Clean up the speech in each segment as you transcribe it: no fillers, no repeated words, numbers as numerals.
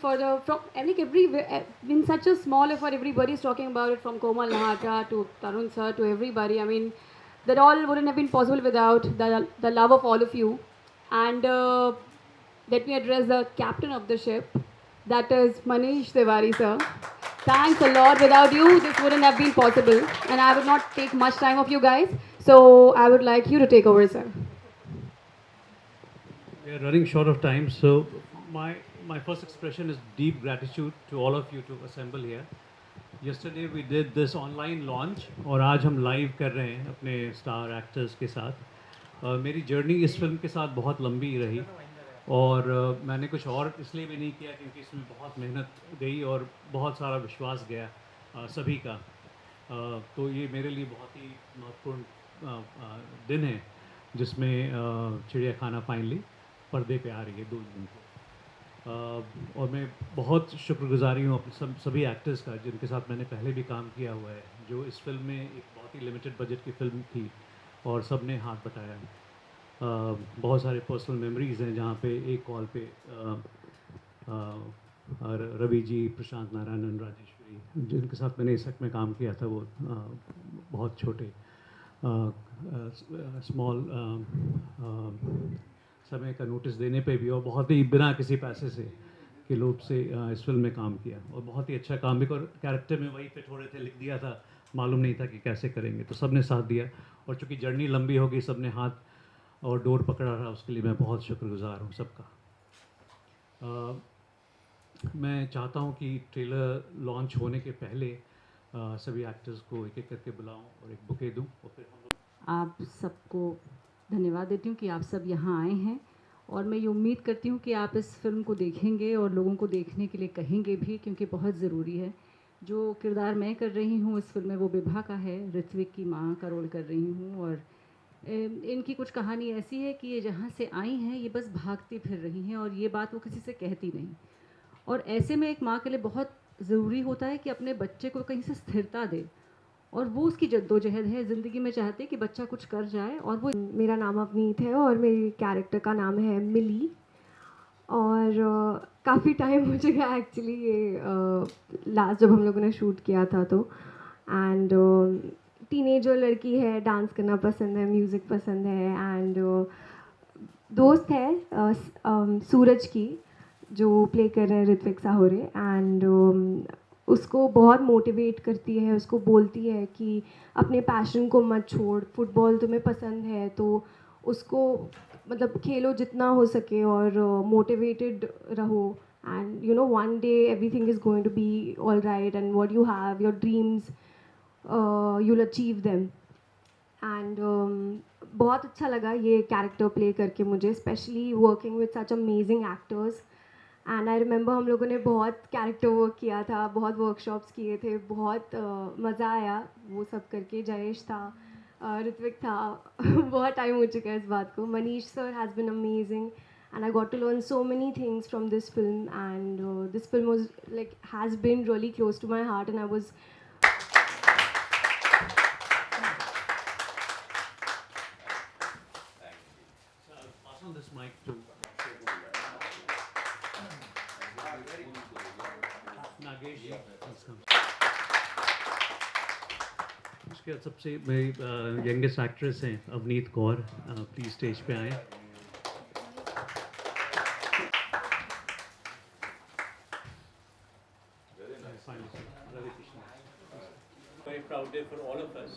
for the from in such a small effort, everybody's talking about it from Komal Nahata to Tarun sir to everybody. I mean, that all wouldn't have been possible without the love of all of you. And let me address the captain of the ship, that is Manish Tiwari sir. Thanks a lot. Without you, this wouldn't have been possible, and I would not take much time of you guys. So I would like you to take over, sir. We are running short of time, so my first expression is deep gratitude to all of you to assemble here. Yesterday we did this online launch और आज हम live कर रहे हैं अपने star actors के साथ। मेरी journey इस film के साथ बहुत लंबी रही और मैंने कुछ और इसलिए भी नहीं किया क्योंकि इसमें बहुत मेहनत गई और बहुत सारा विश्वास गया सभी का। तो ये मेरे लिए बहुत ही महत्वपूर्ण दिन है जिसमें चिड़िया खाना फाइनली पर्दे पे आ रही है 2 जून को। और मैं बहुत शुक्रगुजारी हूँ अपने सभी एक्टर्स का जिनके साथ मैंने पहले भी काम किया हुआ है, जो इस फिल्म में एक बहुत ही लिमिटेड बजट की फिल्म थी और सब ने हाथ बटाया। बहुत सारे पर्सनल मेमोरीज़ हैं जहाँ पे एक कॉल पे रवि जी, प्रशांत नारायणन, राजेश्वरी जिनके साथ मैंने इस वक्त में काम किया था वो बहुत छोटे स्मॉल समय का नोटिस देने पे भी और बहुत ही बिना किसी पैसे से के लोग से इस फिल्म में काम किया और बहुत ही अच्छा काम भी और कैरेक्टर में वही फिट हो रहे थे, लिख दिया था, मालूम नहीं था कि कैसे करेंगे, तो सब ने साथ दिया और चूँकि जर्नी लंबी हो गई सब ने हाथ और डोर पकड़ा रहा, उसके लिए मैं बहुत शुक्रगुजार हूँ सबका। मैं चाहता हूँ कि ट्रेलर लॉन्च होने के पहले सभी एक्टर्स को एक एक करके बुलाऊँ और एक बुके दूँ और फिर हम लोग। आप सबको धन्यवाद देती हूँ कि आप सब यहाँ आए हैं और मैं ये उम्मीद करती हूँ कि आप इस फिल्म को देखेंगे और लोगों को देखने के लिए कहेंगे भी क्योंकि बहुत ज़रूरी है। जो किरदार मैं कर रही हूँ इस फिल्म में वो विभा का है, ऋत्विक की माँ का रोल कर रही हूँ और इनकी कुछ कहानी ऐसी है कि ये जहाँ से आई हैं ये बस भागती फिर रही हैं और ये बात वो किसी से कहती नहीं और ऐसे में एक माँ के लिए बहुत ज़रूरी होता है कि अपने बच्चे को कहीं से स्थिरता दे और वो उसकी जद्दोजहद है ज़िंदगी में, चाहते कि बच्चा कुछ कर जाए और वो। मेरा नाम अवनीत है और मेरी कैरेक्टर का नाम है मिली और काफ़ी टाइम हो चुका है एक्चुअली ये लास्ट जब हम लोगों ने शूट किया था तो एंड टीनेजर लड़की है, डांस करना पसंद है, म्यूज़िक पसंद है एंड दोस्त है सूरज की जो प्ले कर रहे हैं ऋत्विक साहोरे एंड उसको बहुत मोटिवेट करती है, उसको बोलती है कि अपने पैशन को मत छोड़, फुटबॉल तुम्हें पसंद है तो उसको मतलब खेलो जितना हो सके और मोटिवेटेड रहो and you know one day everything is going to be all right and what you have your dreams you will achieve them and बहुत अच्छा लगा ये कैरेक्टर प्ले करके मुझे, specially working with such amazing actors and I remember हम लोगों ने बहुत कैरेक्टर वर्क किया था, बहुत वर्कशॉप्स किए थे, बहुत मज़ा आया वो सब करके। जयेश था, ऋत्विक था बहुत टाइम हो चुका है इस बात को। Manish sir has been amazing and I got to learn so many things from this film and this film was like has been really close to my heart and I was Pass on this mic to Nagesh ji. उसके बाद सबसे मेरी youngest actress हैं Avneet Kaur, please stage पे आए। Very proud day for all of us.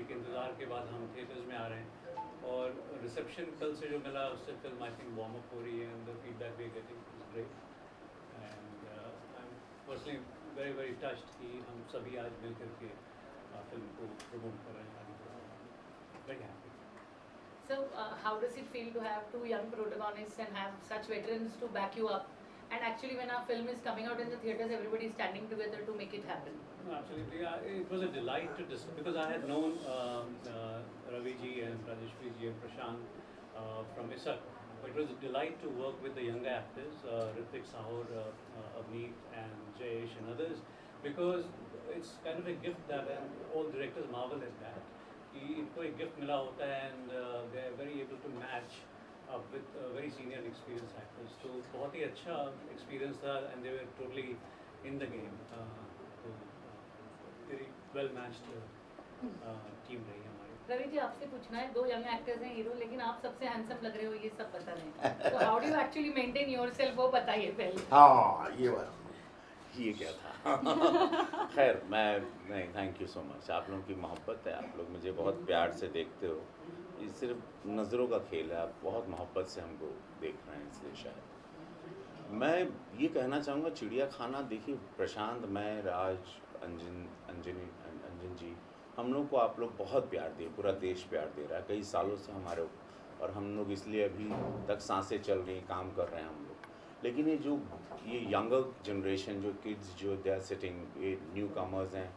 एक इंतज़ार के बाद हम थिएटर्स में आ रहे हैं और रिसेप्शन कल से जो मिला उससे film I think warm up हो रही है and the feedback we getting is great and I am personally very very touched कि हम सभी आज मिल करके फिल्म को प्रमोट कर रहे हैं। Very happy. So, how does it feel to have two young protagonists and have such veterans to back you up? And actually, when our film is coming out in the theaters, everybody is standing together to make it happen. No, absolutely. It was a delight to discuss because I had known Ravi ji and Rajeshwari ji and Prashant from ISAC. But it was a delight to work with the younger actors, Hrithik Sahor, Avneet and Jayesh and others, because it's kind of a gift that all directors marvel at that. कि इनको एक gift मिला होता है and they are very able to match with very senior and experienced actors. तो बहुत ही अच्छा experience था and they were totally in the game. तो very well matched team रही हमारी. रवि जी आपसे पूछना है, 2 यंग एक्टर्स हैं हीरो, लेकिन आप सबसे हैंडसम लग रहे हो ये सब पता नहीं, तो how do you actually maintain yourself, वो बताइए पहले. हाँ ये बात, ये क्या था खैर मैं नहीं, थैंक यू सो मच, आप लोगों की मोहब्बत है, आप लोग मुझे बहुत प्यार से देखते हो, ये सिर्फ नज़रों का खेल है, आप बहुत मोहब्बत से हमको देख रहे हैं, इसलिए शायद मैं ये कहना चाहूँगा चिड़िया खाना देखिए, प्रशांत, मैं, राज, अंजन जी, हम लोग को आप लोग बहुत प्यार दिए, पूरा देश प्यार दे रहा है कई सालों से हमारे, और हम लोग इसलिए अभी तक सांसें चल रही, काम कर रहे हैं हम लोग. लेकिन ये यंगर जनरेशन जो किड्स जो दे आर सिटिंग, ये न्यू कमर्स हैं,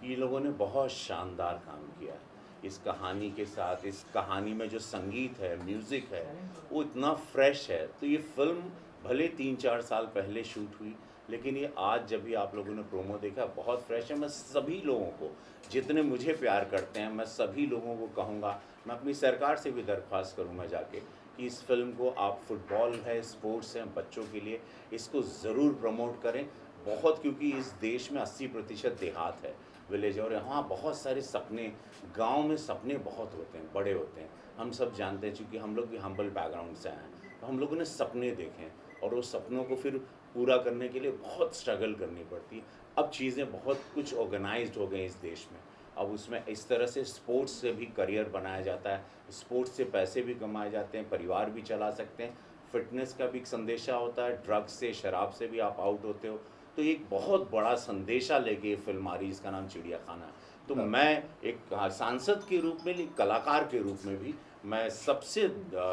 ये लोगों ने बहुत शानदार काम किया है इस कहानी के साथ. इस कहानी में जो संगीत है, म्यूज़िक है, वो इतना फ्रेश है. तो ये फिल्म भले 3-4 साल पहले शूट हुई, लेकिन ये आज जब भी आप लोगों ने प्रोमो देखा बहुत फ्रेश है. मैं सभी लोगों को, जितने मुझे प्यार करते हैं, मैं सभी लोगों को कहूँगा, मैं अपनी सरकार से भी दरख्वास्त करूँगा जाके कि इस फिल्म को आप, फुटबॉल है, स्पोर्ट्स हैं, बच्चों के लिए इसको ज़रूर प्रमोट करें बहुत, क्योंकि इस देश में 80% देहात है, विलेज, और यहाँ बहुत सारे सपने, गांव में सपने बहुत होते हैं, बड़े होते हैं. हम सब जानते हैं, चूँकि हम लोग भी हम्बल बैकग्राउंड से आए हैं, तो हम लोगों ने सपने देखे हैं, और उस सपनों को फिर पूरा करने के लिए बहुत स्ट्रगल करनी पड़ती है. अब चीज़ें बहुत कुछ ऑर्गेनाइज्ड हो गई इस देश में, अब उसमें इस तरह से स्पोर्ट्स से भी करियर बनाया जाता है, स्पोर्ट्स से पैसे भी कमाए जाते हैं, परिवार भी चला सकते हैं, फिटनेस का भी एक संदेशा होता है, ड्रग्स से, शराब से भी आप आउट होते हो. तो एक बहुत बड़ा संदेशा लेके ये फिल्म आ रही, इसका नाम चिड़िया खाना. तो मैं एक सांसद के रूप में, एक कलाकार के रूप में भी मैं सबसे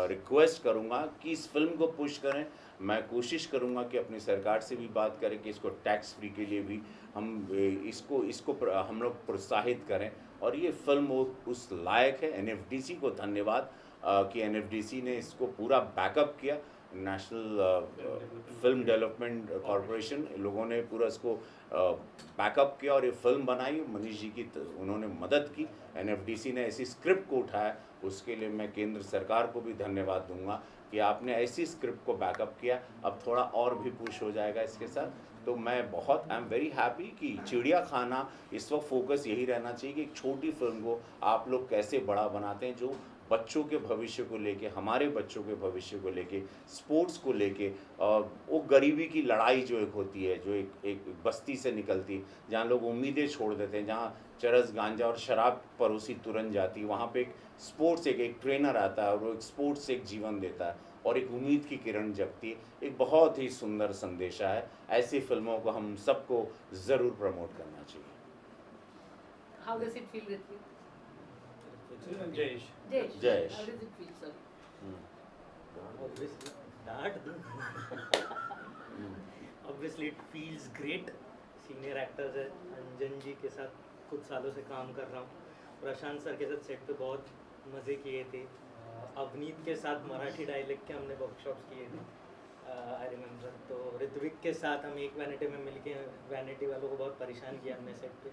रिक्वेस्ट करूँगा कि इस फिल्म को पुश करें. मैं कोशिश करूँगा कि अपनी सरकार से भी बात करें कि इसको टैक्स फ्री के लिए भी हम इसको हम लोग प्रोत्साहित करें, और ये फिल्म वो उस लायक है. NFDC को धन्यवाद कि NFDC ने इसको पूरा बैकअप किया, नेशनल फिल्म डेवलपमेंट कॉरपोरेशन, लोगों ने पूरा इसको बैकअप किया और ये फिल्म बनाई. मनीष जी की उन्होंने मदद की, NFDC ने ऐसी स्क्रिप्ट को उठाया, उसके लिए मैं केंद्र सरकार को भी धन्यवाद दूंगा कि आपने ऐसी स्क्रिप्ट को बैकअप किया. अब थोड़ा और भी पुश हो जाएगा इसके साथ. तो मैं आई एम वेरी हैप्पी कि चिड़िया खाना, इस वक्त फोकस यही रहना चाहिए कि एक छोटी फिल्म को आप लोग कैसे बड़ा बनाते हैं, जो बच्चों के भविष्य को लेके, हमारे बच्चों के भविष्य को लेके, स्पोर्ट्स को लेके, वो गरीबी की लड़ाई जो एक होती है, जो एक बस्ती से निकलती है, जहाँ लोग उम्मीदें छोड़ देते हैं, जहाँ चरस, गांजा और शराब परोसी तुरंत जाती, वहाँ पे एक स्पोर्ट्स, एक ट्रेनर आता है और वो एक स्पोर्ट्स से एक जीवन देता है और एक उम्मीद की किरण जगती है. एक बहुत ही सुंदर संदेशा है. ऐसी फिल्मों को हम सबको ज़रूर प्रमोट करना चाहिए. How does it feel with you? Jayesh. Jayesh. How does it feel, sir? Obviously, that obviously it feels great. Senior actors है, अंजन जी के साथ कुछ सालों से काम कर रहा हूँ, प्रशांत सर के साथ सेट पे बहुत मज़े किए थे, अवनीत के साथ मराठी डायलेक्ट के हमने वर्कशॉप्स किए थे, आई रिमेंबर. तो ऋत्विक के साथ हम एक वैनिटी में मिलके वैनिटी वालों को बहुत परेशान किया हमने सेट पे.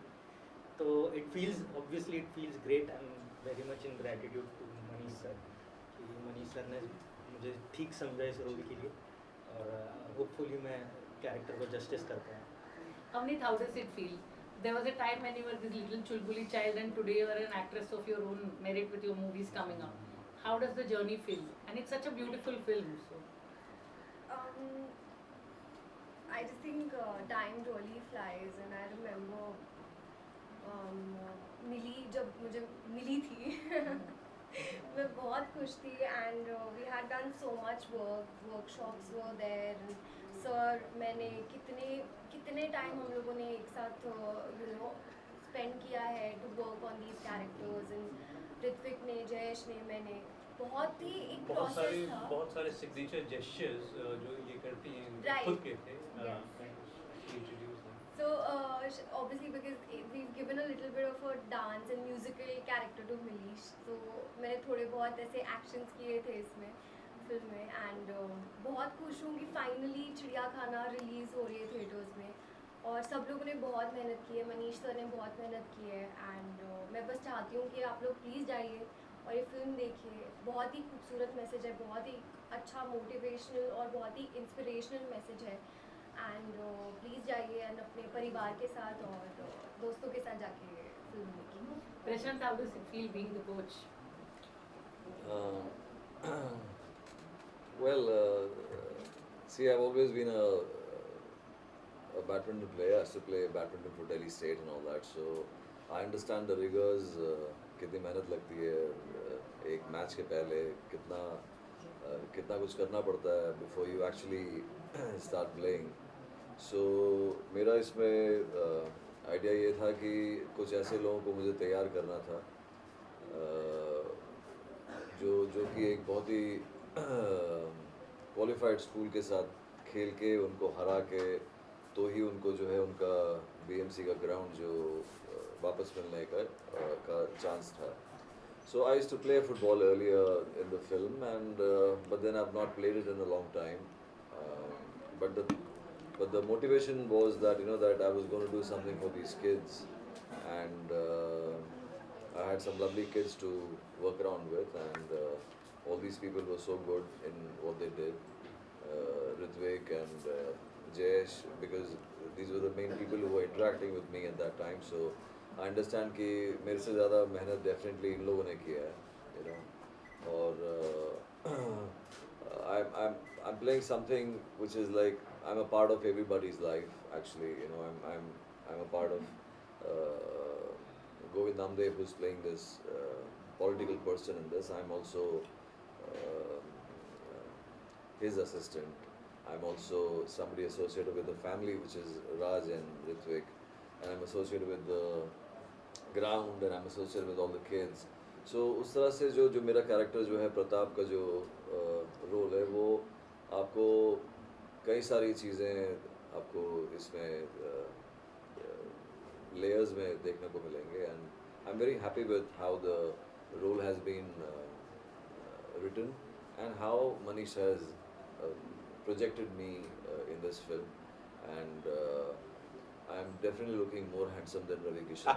तो it feels, obviously it feels great. I am very much in gratitude to Manish sir कि मनीष सर ने मुझे ठीक समझा इस रोल के लिए, और होपफुली मैं कैरेक्टर को जस्टिस कर पाऊँ. Avneet, how does it feel? There was a time when you were this little chulbuli child, and today you are an actress of your own merit with your movies coming up. How does the journey feel? And it's such a beautiful film. So. I just think time really flies, and I remember मिली, जब मुझे मिली थी मैं बहुत खुश थी, and we had done so much work, workshops were there. Sir, मैंने कितने time हम लोगों ने एक साथ स्पेंड किया है to work on these characters, and Ritwik ने, जयेश ने, मैंने बहुत ही एक प्रोसेस था. बहुत सारे सिग्नेचर जेस्चर्स जो ये करती हैं खुद के थे. So obviously because we've given a little bit of a dance and musical character to Milish, so मैंने थोड़े बहुत ऐसे एक्शंस किए थे इसमें फिल्म में, एंड बहुत खुश हूँ कि फाइनली चिड़िया खाना रिलीज़ हो रही है थिएटर्स में, और सब लोगों ने बहुत मेहनत की है, मनीष सर ने बहुत मेहनत की है, एंड मैं बस चाहती हूँ कि आप लोग प्लीज़ जाइए और ये फिल्म देखिए, बहुत ही खूबसूरत मैसेज है, बहुत ही अच्छा मोटिवेशनल और बहुत ही इंस्पिरेशनल मैसेज है। एंड प्लीज़ जाइए एंड अपने परिवार के साथ और दोस्तों के साथ जाके फिल्म देखिए। Prashant, how does it feel being the coach? Well, see, I've always been a badminton player. I used to play badminton for Delhi State and all that, so I understand the rigors. कितनी मेहनत लगती है एक match के पहले, कितना कुछ करना पड़ता है before you actually start playing. So मेरा इसमें आइडिया ये था कि कुछ ऐसे लोगों को मुझे तैयार करना था जो कि एक बहुत ही क्वालिफाइड स्कूल के साथ खेल के उनको हरा के तो ही उनको जो है उनका बीएमसी का ग्राउंड जो वापस मिलने का चांस था. So I used to play football earlier in the film, and but then I've not played it in a long time. But the motivation was that that I was going to do something for these kids, and I had some lovely kids to work around with, and all these people were so good in what they did. Ritvik and Jayesh, because these were the main people who were interacting with me at that time. So I understand कि मेरे से ज़्यादा मेहनत definitely इन लोगों ने किया है, और I'm playing something which is like I'm a part of everybody's life actually. I'm a part of Govind Namdev, who's playing this political person in this. I'm also his assistant. I'm also somebody associated with the family, which is Raj and Ritvik, and I'm associated with the ground, and I'm associated with all the kids. So उस तरह से जो मेरा character जो है प्रताप का जो role है वो आपको कई सारी चीज़ें आपको इसमें लेयर्स में देखने को मिलेंगे, and I'm very happy with how the role has been written and how Manish has projected me in this film, and I'm definitely looking more handsome than Ravi Kishan.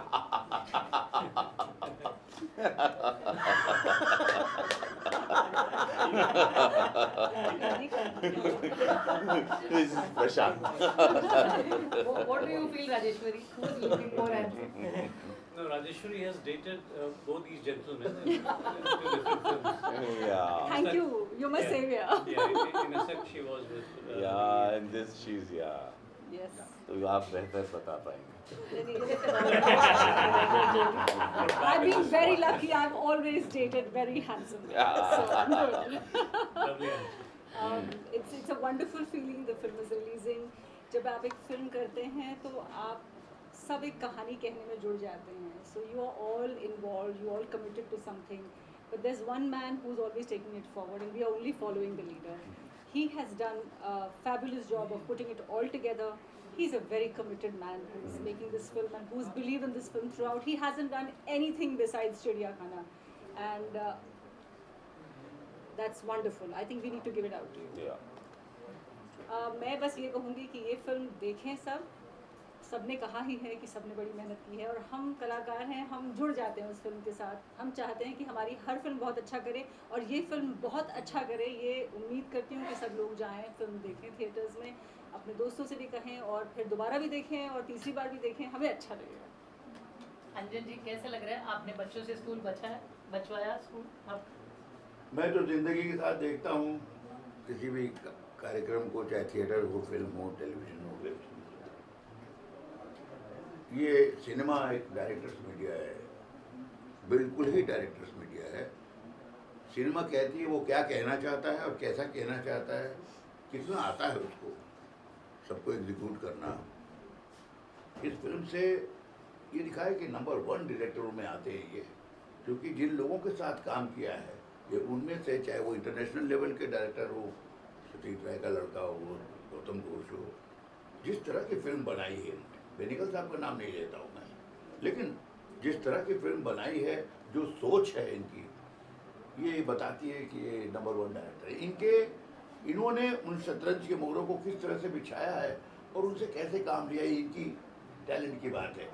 This is Prashant. What do you feel, Rajeshwari? Who's looking more handsome? No, Rajeshwari has dated both these gentlemen in two different films. Yeah. Thank you. You're my savior. Yeah, in a sec she was with. Yeah, and this she's Yes. तो आप बेहतर बता पाएंगे. I've been very lucky. I've always dated very handsome men, so I'm good. Lovely answer. It's a wonderful feeling. The film is releasing. जब आप एक film करते हैं तो आप सब एक कहानी कहने में जुड़ जाते हैं. So you are all involved. You all committed to something. But there's one man who's always taking it forward, and we are only following the leader. He has done a fabulous job of putting it all together. He's a very committed man who's making this film and who's believed in this film throughout. He hasn't done anything besides Chiriyakhana, and that's wonderful. I think we need to give it out to you. Yeah. मैं बस ये कहूँगी कि ये film देखें सबने कहा ही है कि सबने बड़ी मेहनत की है, और हम कलाकार हैं, हम जुड़ जाते हैं उस फिल्म के साथ. हम चाहते हैं कि हमारी हर फिल्म बहुत अच्छा करे और ये फिल्म बहुत अच्छा करे. ये उम्मीद करती हूँ कि सब लोग जाएं, फिल्म देखें थिएटर्स में, अपने दोस्तों से भी कहें और फिर दोबारा भी देखें और तीसरी बार भी देखें. हमें अच्छा लगेगा. अंजन जी, कैसा लग रहा है? आपने बच्चों से स्कूल बचवाया स्कूल? आप मैं तो ज़िंदगी के साथ देखता हूँ किसी भी कार्यक्रम को, चाहे थिएटर हो, फिल्म हो, टेलीविजन हो, वेब सीरीज हो. ये सिनेमा एक डायरेक्टर्स मीडिया है, बिल्कुल ही डायरेक्टर्स मीडिया है. सिनेमा कहती है वो क्या कहना चाहता है और कैसा कहना चाहता है, कितना आता है उसको सबको एग्जीक्यूट करना. इस फिल्म से ये दिखा है कि नंबर 1 डायरेक्टरों में आते हैं ये, क्योंकि जिन लोगों के साथ काम किया है ये उनमें से, चाहे वो इंटरनेशनल लेवल के डायरेक्टर हो, सतीश राय का लड़का हो, गौतम घोष हो, जिस तरह की फिल्म बनाई है, बेनिकल साहब का नाम नहीं लेता हूँ मैं, लेकिन जिस तरह की फिल्म बनाई है, जो सोच है इनकी, ये बताती है कि ये नंबर 1 डायरेक्टर है. इन्होंने उन शतरंज के मोहरों को किस तरह से बिछाया है और उनसे कैसे काम लिया है, इनकी टैलेंट की बात है.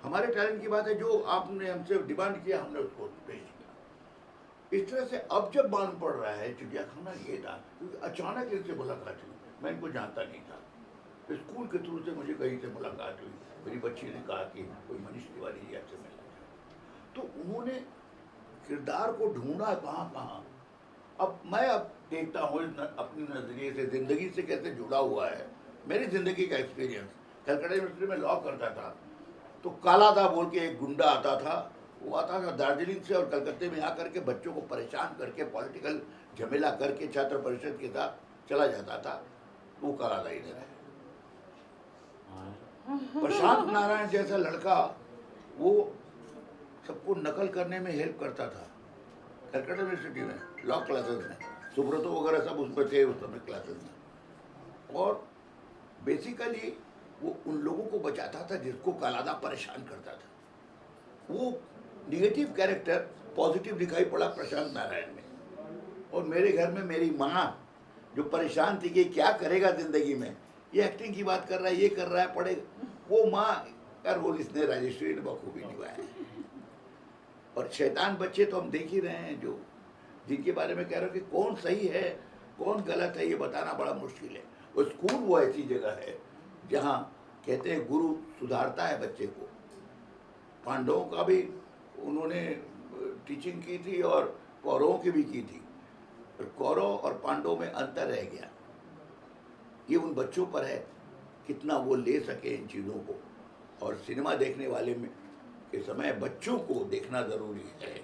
हमारे टैलेंट की बात है, जो आपने हमसे डिमांड किया हमने उसको पेश किया. इस तरह से अब जब मालूम पड़ रहा है चिड़ियाखाना ये था, क्योंकि अचानक इनसे मुलाकात हुई, मैं इनको जानता नहीं था। स्कूल के थ्रू से मुझे कहीं से मुलाकात हुई, मेरी बच्ची ने कहा कि कोई मनीष तिवारी जी आपसे मिलना चाहता। तो उन्होंने किरदार को ढूंढा कहाँ। अब मैं देखता हूँ अपनी नज़रिए से ज़िंदगी से कैसे जुड़ा हुआ है। मेरी ज़िंदगी का एक्सपीरियंस, कलकत्ता यूनिवर्सिटी में लॉ करता था, तो कालादा बोल के एक गुंडा आता था, वो आता था दार्जिलिंग से और कलकत्ते में आकर के बच्चों को परेशान करके पॉलिटिकल झमेला करके छात्र परिषद के साथ चला जाता था। वो कालादा इधर है। प्रशांत नारायण जैसा लड़का वो सबको नकल करने में हेल्प करता था कलकत्ता यूनिवर्सिटी में लॉ क्लासेस में। सुब्रतो वगैरह सब उसमें थे उस समय क्लासेस में। और बेसिकली वो उन लोगों को बचाता था जिसको कालादा परेशान करता था। वो निगेटिव कैरेक्टर पॉजिटिव दिखाई पड़ा प्रशांत नारायण में। और मेरे घर में मेरी माँ जो परेशान थी कि क्या करेगा ज़िंदगी में, ये एक्टिंग की बात कर रहा है, ये कर रहा है, पढ़ेगा, वो माँ का रोल इसने राजेश्वरी ने बखूबी निभाया है। और शैतान बच्चे तो हम देख ही रहे हैं, जो जिनके बारे में कह रहे हो कि कौन सही है कौन गलत है ये बताना बड़ा मुश्किल है। वो स्कूल वो ऐसी जगह है जहाँ कहते हैं गुरु सुधारता है बच्चे को। पांडवों का भी उन्होंने टीचिंग की थी और कौरवों की भी की थी, पर कौरव और पांडवों में अंतर रह गया। ये उन बच्चों पर है कितना वो ले सके इन चीज़ों को। और सिनेमा देखने वाले में के समय बच्चों को देखना ज़रूरी है,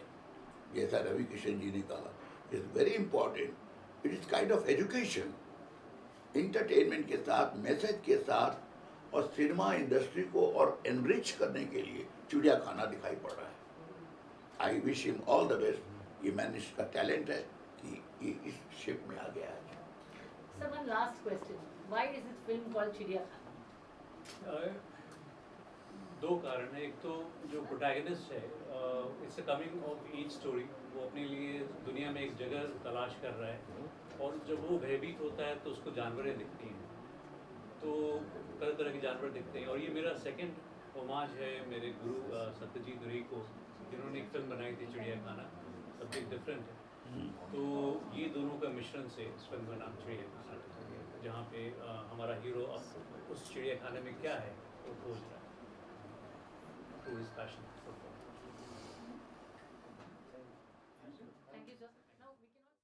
जैसा रवि किशन जी ने कहा, it's very important. It is kind of education, entertainment के साथ, मैसेज के साथ, और सिनेमा इंडस्ट्री को और एनरिच करने के लिए चिड़ियाखाना दिखाई पड़ रहा है। I wish him all the best. ये मैनेज का टैलेंट है कि ये इस शेप में आ गया है। Sir, one last question. Why is this film called चिड़ियाखाना? दो कारण है। एक तो जो प्रोटैगनिस्ट है, it's a coming of each story, वो अपने लिए दुनिया में एक जगह तलाश कर रहा है, और जब वो भयभीत होता है तो उसको जानवरें दिखती हैं, तो तरह तरह के जानवर दिखते हैं। और ये मेरा सेकंड होमाज है मेरे गुरु सत्यजीत रे को, जिन्होंने एक फिल्म बनाई थी चिड़ियाखाना, सब्जेक्ट डिफरेंट है। तो ये दोनों का मिश्रण से इस फिल्म का नाम चिड़ियाखाना रखा गया, जहाँ पे हमारा हीरो अब उस चिड़ियाखाने में क्या है वो खोज रहा है, तो इस पैशन